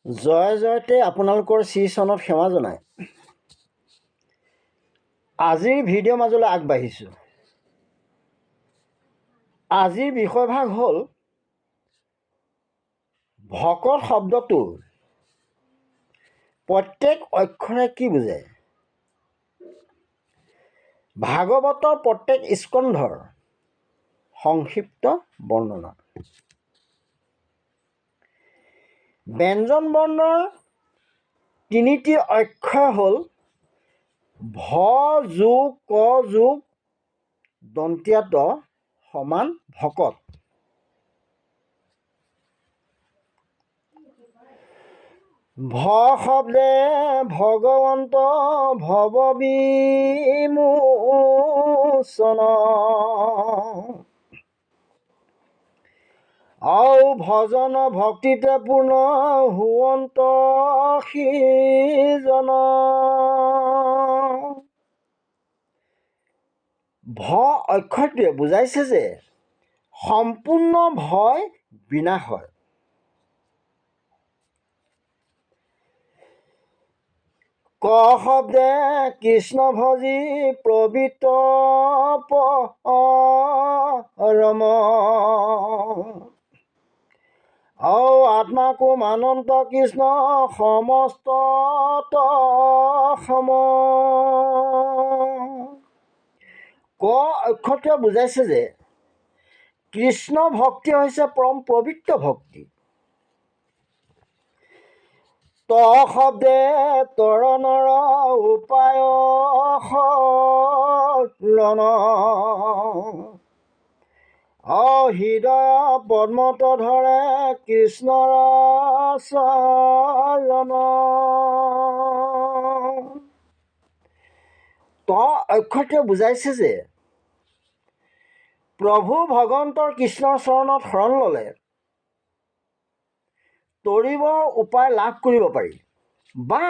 জয় জয়তে আপোনালোকৰ শ্ৰীচৰণত সেৱা জনাই আজিৰ ভিডিঅ' মাজলৈ আগবাঢ়িছোঁ। আজিৰ বিষয়ভাগ হ'ল ভকত শব্দটোৰ প্ৰত্যেক অক্ষৰে কি বুজায়। ভাগৱতৰ প্ৰত্যেক স্কন্ধৰ সংক্ষিপ্ত বৰ্ণনা। ব্যঞ্জন বৰ্ণৰ তিনিটি অক্ষৰ হ'ল ভ যোগ ক যোগ দন্তীয়া ত সমান ভকত। ভ শব্দে ভগৱন্ত ভৱ বিমোচন আৰু ভজন ভক্তিতে পূৰ্ণ হুৱন্ত সিজন। ভ অক্ষৰটোৱে বুজাইছে যে সম্পূৰ্ণ ভয় বিনাশ হয়। ক শব্দে কৃষ্ণ ভজি প্ৰবৃত্ত পৰম আৰু আত্মাকো মানন্ত কৃষ্ণ সমস্ত সম। ক অক্ষৰটোৱে বুজাইছে যে কৃষ্ণ ভক্তি হৈছে পৰম পবিত্ৰ ভক্তি। ত শব্দে তৰণৰ উপায় শৰণ হৃদয় পদ্মত ধৰে কৃষ্ণৰ চৰণ। ত অক্ষৰটোৱে বুজাইছে যে প্ৰভু ভগৱন্তৰ কৃষ্ণৰ চৰণত শৰণ ল'লে তৰিবৰ উপায় লাভ কৰিব পাৰি, বা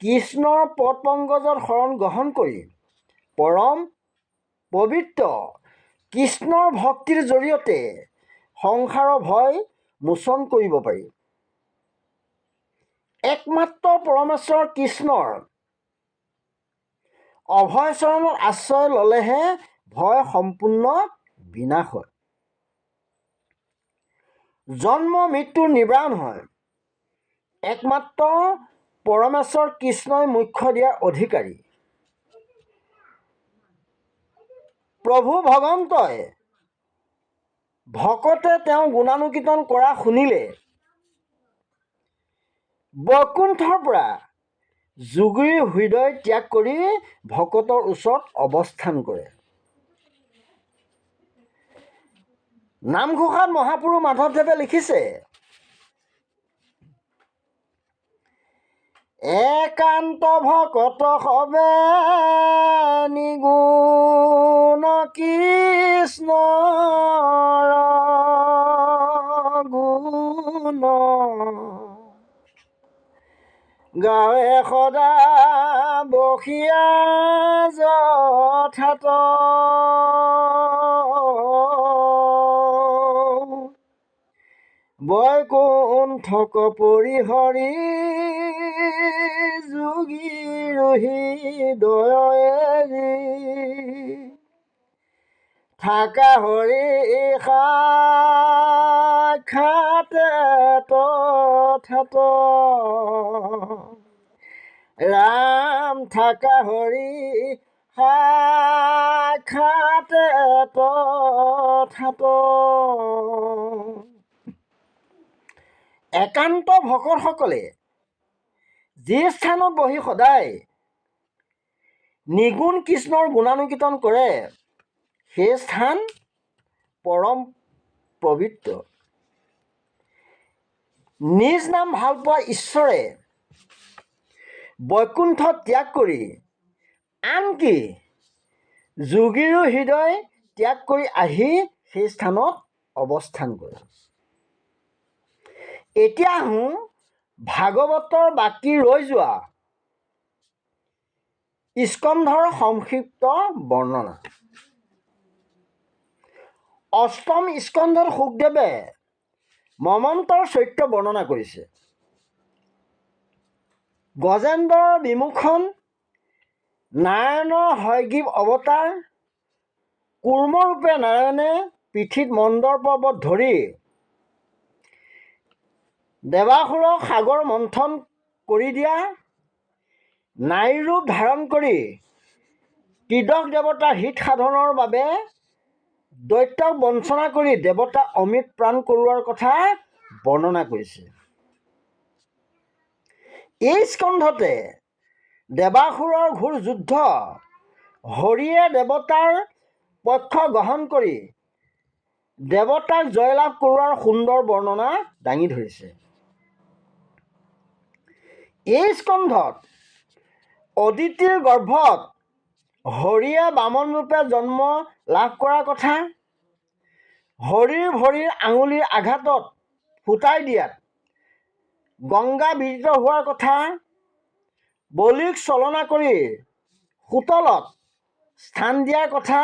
কৃষ্ণৰ পদ পংকজত শৰণ গ্ৰহণ কৰি পৰম পবিত্ৰ কৃষ্ণৰ ভক্তিৰ জৰিয়তে সংসাৰৰ ভয় মোচন কৰিব পাৰি। একমাত্ৰ পৰমেশ্বৰ কৃষ্ণৰ অভয় চৰণত আশ্ৰয় ল'লেহে ভয় সম্পূৰ্ণ বিনাশ হয়, জন্ম মৃত্যুৰ নিবাৰণ হয়। একমাত্ৰ পৰমেশ্বৰ কৃষ্ণই মোক্ষ দিয়াৰ অধিকাৰী। প্ৰভু ভগৱন্তই ভকতে তেওঁ গুণানুকীৰ্তন কৰা শুনিলে বৈকুণ্ঠৰ পৰা যোগীৰ হৃদয় ত্যাগ কৰি ভকতৰ ওচৰত অৱস্থান কৰে। নামঘোষাত মহাপুৰুষ মাধৱদেৱে লিখিছে, একান্ত ভকত হবে নিগুণ কৃষ্ণৰ গুণ, গাৱে সদা বসিয়া যথাত বৈকুণ্ঠক পৰিহৰি যোগীৰ হৃদয়ে থাকা হৰি সাক্ষাতে তথাত ৰাম থাকা হৰি সাক্ষাতে তথাত। একান্ত ভকতসকলে যি স্থানত বহি সদায় নিগুণ কৃষ্ণৰ গুণানুকীৰ্তন কৰে সেই স্থান পৰম পবিত্ৰ। নিজ নাম ভাল পোৱা ঈশ্বৰে বৈকুণ্ঠ ত্যাগ কৰি আনকি যোগীৰো হৃদয় ত্যাগ কৰি আহি সেই স্থানত অৱস্থান কৰে। এতিয়া আহোঁ ভাগৱতৰ বাকী ৰৈ যোৱা স্কন্ধৰ সংক্ষিপ্ত বৰ্ণনা। অষ্টম স্কন্ধত শুকদেৱে মমন্তৰ চৰিত্ৰ বৰ্ণনা কৰিছে। গজেন্দ্ৰৰ বিমোচন, নাৰায়ণৰ হয়গ্ৰীৱ অৱতাৰ, কুৰ্মৰূপে নাৰায়ণে পিঠিত মন্দৰ পৰ্বত ধৰি দেৱাসুৰক সাগৰ মন্থন কৰি দিয়া, নাৰী ৰূপ ধাৰণ কৰি ত্ৰিদশ দেৱতাৰ হিত সাধনৰ বাবে দৈত্যক বঞ্চনা কৰি দেৱতা অমৃত প্ৰাণ কৰোৱাৰ কথা বৰ্ণনা কৰিছে। এই স্কন্ধতে দেৱাসুৰৰ ঘোৰ যুদ্ধ, হৰিয়ে দেৱতাৰ পক্ষ গ্ৰহণ কৰি দেৱতাক জয়লাভ কৰোৱাৰ সুন্দৰ বৰ্ণনা দাঙি ধৰিছে। এই স্কন্ধত অদিতিৰ গৰ্ভত হৰিয়ে বামন ৰূপে জন্ম লাভ কৰাৰ কথা, হৰিৰ ভৰিৰ আঙুলিৰ আঘাতত ফুটাই দিয়াত গংগা বিদিত হোৱাৰ কথা, বলিক চলনা কৰি সুতলত স্থান দিয়াৰ কথা,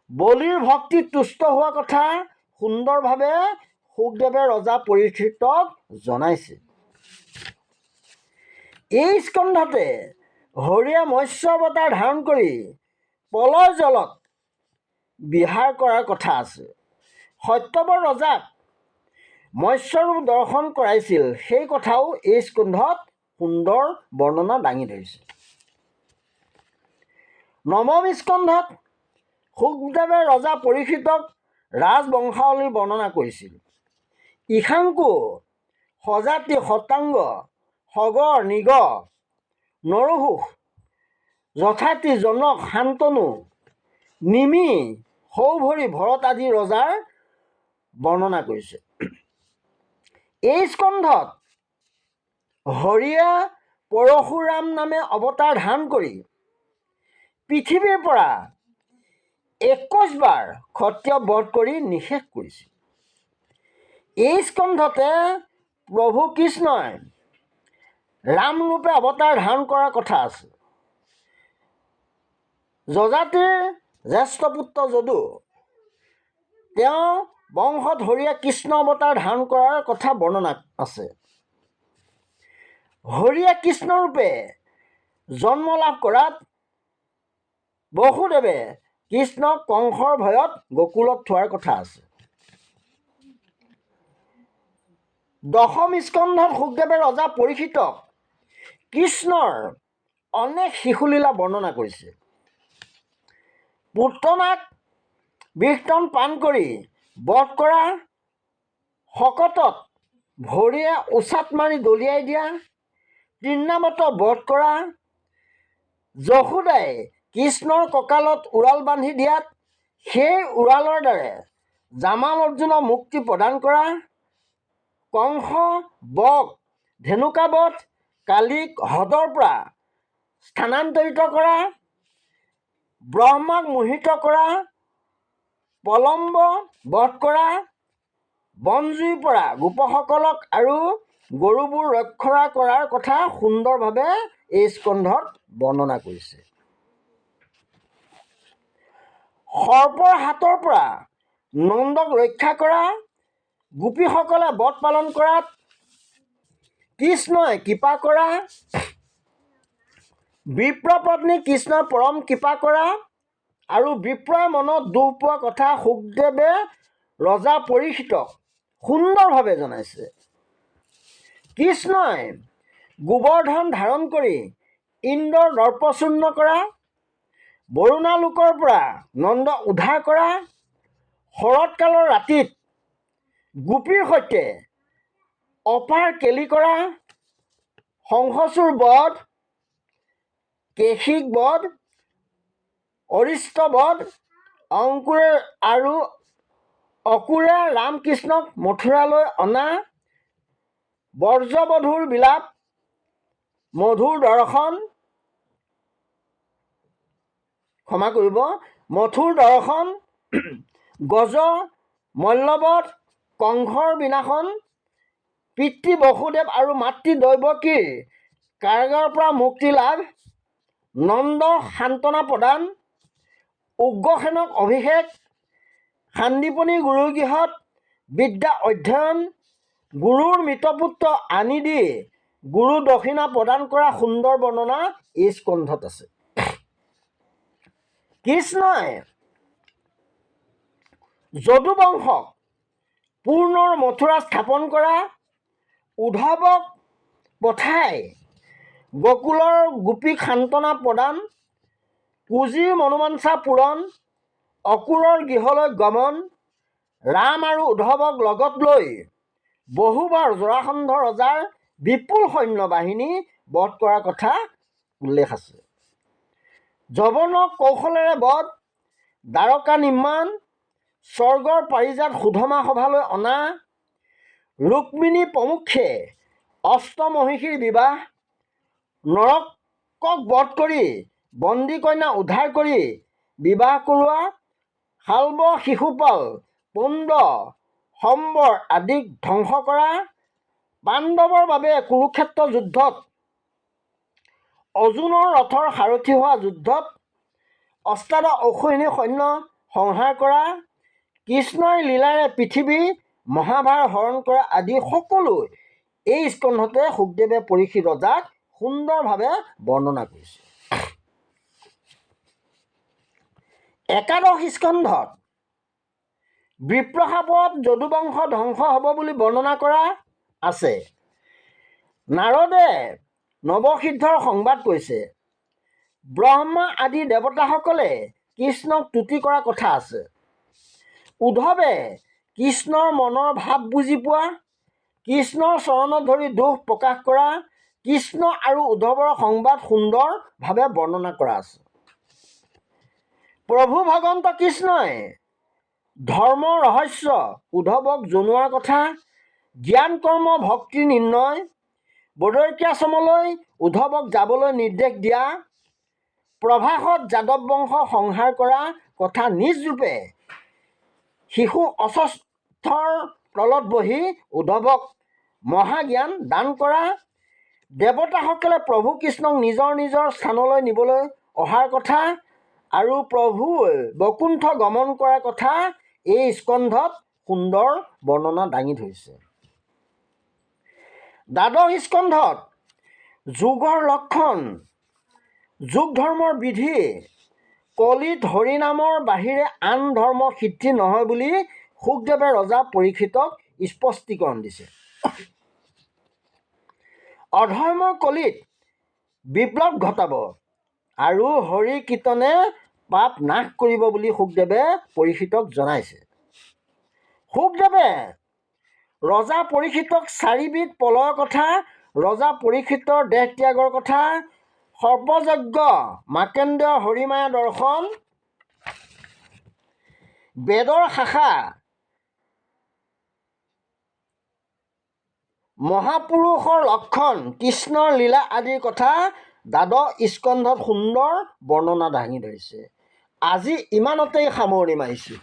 বলিৰ ভক্তিত তুষ্ট হোৱাৰ কথা সুন্দৰভাৱে শুকদেৱে ৰজা পৰীক্ষিতক জনাইছে। এই স্কন্ধতে হৰিয়ে মৎস্য অৱতাৰ ধাৰণ কৰি প্ৰলয় জলত বিহাৰ কৰাৰ কথা আছে। সত্যবৰ ৰজাক মৎস্যৰূপ দৰ্শন কৰাইছিল, সেই কথাও এই স্কন্ধত সুন্দৰ বৰ্ণনা দাঙি ধৰিছে। নৱম স্কন্ধত শুকদেৱে ৰজা পৰীক্ষিতক ৰাজবংশাৱলীৰ বৰ্ণনা কৰিছিল। ঈশাংকু, সজাতি, সতাংগ, সগৰ, নিগ, নৰঘোষ, যথাতি, জনক, শান্তনু, নিমি, সৌভৰি, ভৰত আদি ৰজাৰ বৰ্ণনা কৰিছে। এই স্কন্ধত হৰিয়ে পৰশুৰাম নামে অৱতাৰ ধাৰণ কৰি পৃথিৱীৰ পৰা 21 বাৰ ক্ষত্ৰিয় বধ কৰি নিশেষ কৰিছিল। এই স্কন্ধতে প্ৰভু কৃষ্ণই ৰামৰূপে অৱতাৰ ধাৰণ কৰাৰ কথা আছে। যজাতিৰ জ্যেষ্ঠ পুত্ৰ যদু, তেওঁ বংশত হৰিয়ে কৃষ্ণ অৱতাৰ ধাৰণ কৰাৰ কথা বৰ্ণনা আছে। হৰিয়ে কৃষ্ণৰূপে জন্ম লাভ কৰাত বসুদেৱে কৃষ্ণক কংসৰ ভয়ত গকুলত থোৱাৰ কথা আছে। দশম স্কন্ধত শুকদেৱে ৰজা পৰীক্ষিতক কৃষ্ণৰ অনেক শিশুলীলা বৰ্ণনা কৰিছে। পুত্ৰনাক বিষতন পান কৰি বধ কৰা, শকতত ভৰিয়ে উচাত মাৰি দলিয়াই দিয়া, তৃণাৱত বধ কৰা, যশোদাই কৃষ্ণৰ কঁকালত উৰাল বান্ধি দিয়াত সেই উৰালৰ দ্বাৰে জামাল অৰ্জুনক মুক্তি প্ৰদান কৰা, কংস বক ধেনুকাবধ, কালিক হ্ৰদৰ পৰা স্থানান্তৰিত কৰা, ব্ৰহ্মাক মোহিত কৰা, প্ৰলম্ব বধ কৰা, বনজুইৰ পৰা গোপসকলক আৰু গৰুবোৰ ৰক্ষা কৰাৰ কথা সুন্দৰভাৱে এই স্কন্ধত বৰ্ণনা কৰিছে। সৰ্পৰ হাতৰ পৰা নন্দক ৰক্ষা কৰা, গোপীসকলে বধ পালন কৰাত কৃষ্ণই কৃপা কৰা, বিপ্ৰপত্নী কৃষ্ণই পৰম কৃপা কৰা আৰু বিপ্ৰই মনত দুখ পোৱা কথা শুকদেৱে ৰজা পৰীক্ষিতক সুন্দৰভাৱে জনাইছে। কৃষ্ণই গোবৰ্ধন ধাৰণ কৰি ইন্দ্ৰৰ দৰ্পচূৰ্ণ কৰা, বৰুণালোকৰ পৰা নন্দক উদ্ধাৰ কৰা, শৰৎকালৰ ৰাতিত গোপীৰ সৈতে অপাৰ কেলি কৰা, শংখচূড় বধ, কেশিক বধ, অৰিষ্ট বধ, অংকুৰে আৰু অকুৰে ৰামকৃষ্ণক মথুৰালৈ অনা, ব্ৰজবধূৰ বিলাপ, মধুৰ দৰ্শন, মথুৰ দৰ্শন, গজ মল্লবধ, কংসৰ বিনাশন, পিতৃ বসুদেৱ আৰু মাতৃ দৈৱকীৰ কাৰাগাৰৰ পৰা মুক্তি লাভ, নন্দ সান্তনা প্ৰদান, উগ্ৰসেনক অভিষেক, সান্দীপনী গুৰুৰ গৃহত বিদ্যা অধ্যয়ন, গুৰুৰ মৃতপুত্ৰ আনি দি গুৰু দক্ষিণা প্ৰদান কৰা সুন্দৰ বৰ্ণনা এই স্কন্ধত আছে। কৃষ্ণই যদুবংশক পুনৰ মথুৰা স্থাপন কৰা, উদ্ধৱক পঠাই গকুলৰ গোপীক সান্তনা প্ৰদান, কুজিৰ মনোবাঞ্ছা পূৰণ, অকুলৰ গৃহলৈ গমন, ৰাম আৰু উদ্ধৱক লগত লৈ বহুবাৰ জৰাসন্ধ ৰজাৰ বিপুল সৈন্য বাহিনী বধ কৰাৰ কথা উল্লেখ আছে। যৱনক কৌশলেৰে বধ, দ্বাৰকা নিৰ্মাণ, স্বৰ্গৰ পাৰিজাত সুধমা সভালৈ অনা, ৰুক্মিণী প্ৰমুখ্যে অষ্টমহিষীৰ বিবাহ, নৰকক বধ কৰি বন্দী কন্যা উদ্ধাৰ কৰি বিবাহ কৰোৱা, শাল্ব শিশুপাল পুণ্ড সম্বৰ আদিক ধ্বংস কৰা, পাণ্ডৱৰ বাবে কুৰুক্ষেত্ৰ যুদ্ধত অৰ্জুনৰ ৰথৰ সাৰথি হোৱা যুদ্ধত অষ্টাদশ অশ্বিনী সৈন্য সংহাৰ কৰা, কৃষ্ণই লীলাৰে পৃথিৱী মহাভাৰ হৰণ কৰা আদি সকলো এই স্কন্ধতে শুকদেৱে পৰীক্ষিত ৰজাক সুন্দৰভাৱে বৰ্ণনা কৰিছে। একাদশ স্কন্ধত বিপ্ৰশাপত যদুবংশ ধ্বংস হ'ব বুলি বৰ্ণনা কৰা আছে। নাৰদে নৱসিদ্ধৰ সংবাদ কৈছে। ব্ৰহ্মা আদি দেৱতাসকলে কৃষ্ণক তুতি কৰা কথা আছে। উদ্ধৱে কৃষ্ণৰ মনৰ ভাৱ বুজি পোৱা, কৃষ্ণৰ চৰণত ধৰি দোষ প্ৰকাশ কৰা, কৃষ্ণ আৰু উদ্ধৱৰ সংবাদ সুন্দৰভাৱে বৰ্ণনা কৰা আছে। প্ৰভু ভগৱন্ত কৃষ্ণই ধৰ্ম ৰহস্য উদ্ধৱক জনোৱাৰ কথা, জ্ঞান কৰ্ম ভক্তি নিৰ্ণয়, বদৰিকাশ্ৰমলৈ উদ্ধৱক যাবলৈ নিৰ্দেশ দিয়া, প্ৰভাসত যাদৱ বংশ সংহাৰ কৰা কথা নিজ ৰূপে শিশু অশ্বত্থৰ তলত বহি উদ্ধৱক মহাজ্ঞান দান কৰা, দেৱতাসকলে প্ৰভু কৃষ্ণক নিজৰ নিজৰ স্থানলৈ নিবলৈ অহাৰ কথা আৰু প্ৰভুৱে বৈকুণ্ঠ গমন কৰাৰ কথা এই স্কন্ধত সুন্দৰ বৰ্ণনা দাঙি ধৰিছে। দ্বাদশ স্কন্ধত যোগৰ লক্ষণ, যোগ ধৰ্মৰ বিধি, কলিত হৰিনামৰ বাহিৰে আন ধৰ্ম সিদ্ধি নহয় বুলি শুকদেৱে ৰজা পৰীক্ষিতক স্পষ্টীকৰণ দিছে। অধৰ্মৰ কলিত বিপ্লৱ ঘটাব আৰু হৰি কীৰ্তনে পাপ নাশ কৰিব বুলি শুকদেৱে পৰীক্ষিতক জনাইছে। শুকদেৱে ৰজা পৰীক্ষিতক 4বিধ পলয়ৰ কথা, ৰজা পৰীক্ষিতৰ দেহ ত্যাগৰ কথা, সৰ্পযজ্ঞ, মাৰ্কণ্ডেয় হৰিমায়া দৰ্শন, বেদৰ শাখা, মহাপুৰুষৰ লক্ষণ, কৃষ্ণৰ লীলা আদিৰ কথা দ্বাদশ স্কন্ধত সুন্দৰ বৰ্ণনা দাঙি ধৰিছে। আজি ইমানতেই সামৰণি মাৰিছোঁ।